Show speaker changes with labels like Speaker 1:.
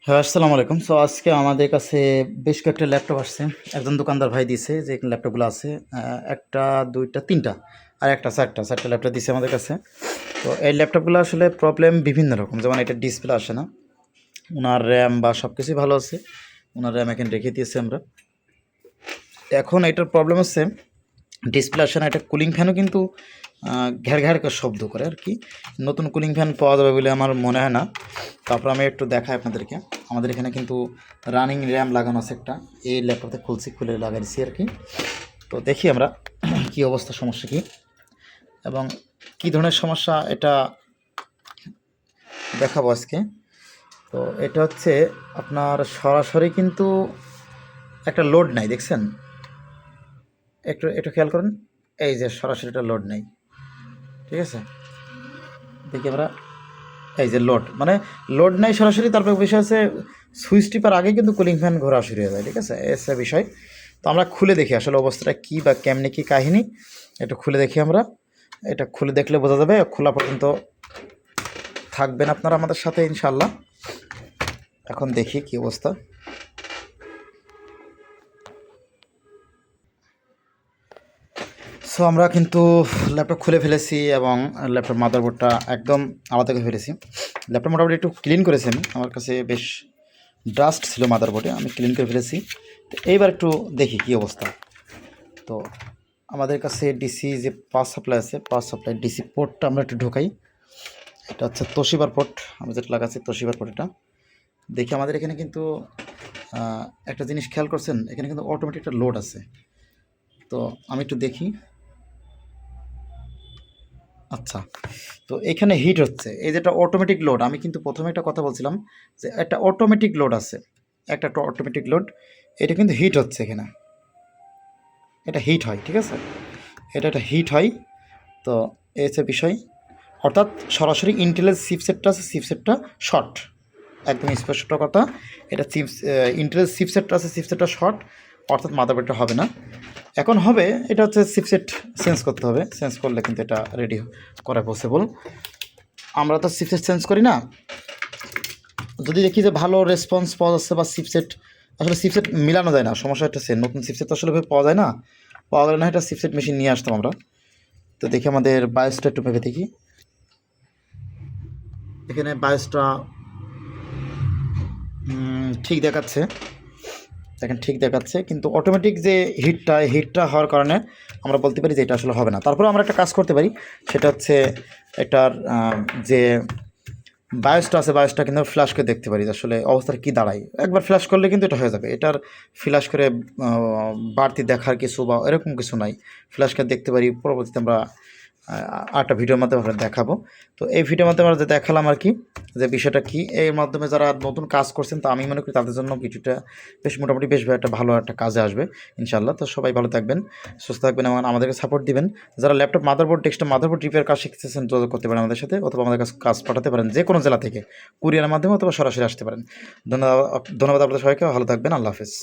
Speaker 1: হ্যাঁ, আসসালামু আলাইকুম। সো আজকে আমাদের কাছে বেশ কয়েকটা ল্যাপটপ আসছে। একজন দোকানদার ভাই দিছে যে ল্যাপটপগুলো আছে। ১ টা, ২ টা, ৩ টা আর ১ টা ৪ টা ল্যাপটপ দিছে আমাদের কাছে। তো এই ল্যাপটপগুলো আসলে প্রবলেম বিভিন্ন রকম। যেমন এটার ডিসপ্লে আসে না। উনার RAM বা সবকিছুই ভালো আছে। উনার RAM এখানে রেখে দিয়েছি আমরা। এখন এটার প্রবলেম হচ্ছে ডিসপ্লে আসে না। এটা কুলিং ফ্যানও কিন্তু ঘ্যার, ঘ্যার করে শব্দ করে আরকি। নতুন কুলিং ফ্যান পাওয়া যাবে বলে আমার মনে হয় না। তারপর আমি একটু দেখাই আপনাদেরকে। আমাদের এখানে কিন্তু রানিং RAM লাগানো আছে একটা। এই ল্যাপটপে খুলছি, খুলে লাগাইছি আরকি। তো দেখি আমরা কী অবস্থা, সমস্যা কী এবং কী ধরনের সমস্যা এটা দেখাবো আজকে। তো এটা হচ্ছে আপনার সরাসরি কিন্তু একটা লোড নাই, দেখছেন? একটু খেয়াল করেন। এই যে সরাসরি একটা লোড নেই। ঠিক আছে? দেখি আমরা, এই যে লোড মানে লোড নাই সরাসরি। তারপর বিষয় আছে সুইচ টিপার আগে কিন্তু কুলিং ফ্যান ঘোরা শুরু হয়ে যায়। ঠিক আছে, এসে বিষয়। তো আমরা খুলে দেখি আসলে অবস্থাটা কী বা কেমনি কী কাহিনী। একটু খুলে দেখি আমরা। এটা খুলে দেখলে বোঝা যাবে। খোলা পর্যন্ত থাকবেন আপনারা আমাদের সাথে ইনশাল্লাহ। এখন দেখি কী অবস্থা। সো আমরা কিন্তু ল্যাপটপ খুলে ফেলেছি এবং ল্যাপটপ মাদারবোর্ডটা একদম আলাদা করে ফেলেছি। ল্যাপটপ মোটামুটি একটু ক্লিন করেছি আমি। আমার কাছে বেশ ডাস্ট ছিল মাদারবোর্ডে, আমি ক্লিন করে ফেলেছি। তো এইবার একটু দেখি কী অবস্থা। তো আমাদের কাছে ডিসি যে পাওয়ার সাপ্লাই আছে, পাওয়ার সাপ্লাই ডিসি পোর্টটা আমরা একটু ঢোকাই। এটা হচ্ছে তোশিবার পোর্ট, আমি যেটা লাগাচ্ছি তোশিবার পোর্ট। এটা দেখি আমাদের এখানে কিন্তু একটা জিনিস খেয়াল করছেন, এখানে কিন্তু অটোমেটিক একটা লোড আছে। তো আমি একটু দেখি। আচ্ছা, তো এখানে হিট হচ্ছে, এই যেটা অটোমেটিক লোড। আমি কিন্তু প্রথমে একটা কথা বলছিলাম যে একটা অটোমেটিক লোড আছে, একটা অটোমেটিক লোড। এটা কিন্তু হিট হচ্ছে এখানে, এটা হিট হয়। ঠিক আছে, এটা একটা হিট হয়। তো এই হচ্ছে বিষয়। অর্থাৎ সরাসরি ইন্টেলের চিপসেটটা আছে, চিপসেটটা শর্ট, একদম স্পষ্ট কথা। এটা ইন্টেলের চিপসেটটা আছে, চিপসেটটা শর্ট, অর্থাৎ মাদারবোর্ডটা হবে না। এখন হবে, এটা হচ্ছে চিপসেট চেঞ্জ করতে হবে। চেঞ্জ করলে কিন্তু এটা রেডি করা পসিবল। আমরা তো চিপসেট চেঞ্জ করি না। যদি দেখি যে ভালো রেসপন্স পাওয়া যাচ্ছে বা চিপসেট, আসলে চিপসেট মিলানো যায় না, সমস্যা হচ্ছে নতুন চিপসেট তো আসলে পাওয়া যায় না। পাওয়া গেলে না এটা চিপসেট মেশিন নিয়ে আসতাম আমরা। তো দেখি আমাদের বায়োসটা একটু ভেবে দেখি। এখানে বায়োসটা ঠিক দেখাচ্ছে, দেখেন ঠিক দেখাচ্ছে, কিন্তু অটোমেটিক যে হিটটা হওয়ার কারণে আমরা বলতে পারি যে এটা আসলে হবে না। তারপরে আমরা একটা কাজ করতে পারি, সেটা হচ্ছে এটার যে বায়োসটা আছে, বায়োসটা কিন্তু ফ্ল্যাশ করে দেখতে পারি যে আসলে অবস্থাটা কী দাঁড়ায়। একবার ফ্ল্যাশ করলে কিন্তু এটা হয়ে যাবে। এটার ফ্ল্যাশ করে বাড়তি দেখার কিছু বা এরকম কিছু নাই। ফ্ল্যাশ করে দেখতে পারি। পরবর্তীতে আমরা আরেকটা ভিডিওর মাধ্যমে আপনাদের দেখাবো। তো এই ভিডিওর মাধ্যমে আমরা যে দেখালাম আর কি, যে বিষয়টা কী, এর মাধ্যমে যারা নতুন কাজ করছেন, তো আমি মনে করি তাদের জন্য ভিডিওটা মোটামুটি বেশ একটা ভালো একটা কাজে আসবে ইনশাল্লাহ। তো সবাই ভালো থাকবেন, সুস্থ থাকবেন এবং আমাদেরকে সাপোর্ট দিবেন। যারা laptop motherboard, desktop motherboard repair কাজ শিখতেছেন, যোগাযোগ করতে পারেন আমাদের সাথে, অথবা আমাদের কাছে কাজ পাঠাতে পারেন যে কোনো জেলা থেকে, কুরিয়ারের মাধ্যমে অথবা সরাসরি আসতে পারেন। ধন্যবাদ আপনাদের সবাইকে। ভালো থাকবেন। আল্লাহ হাফেজ।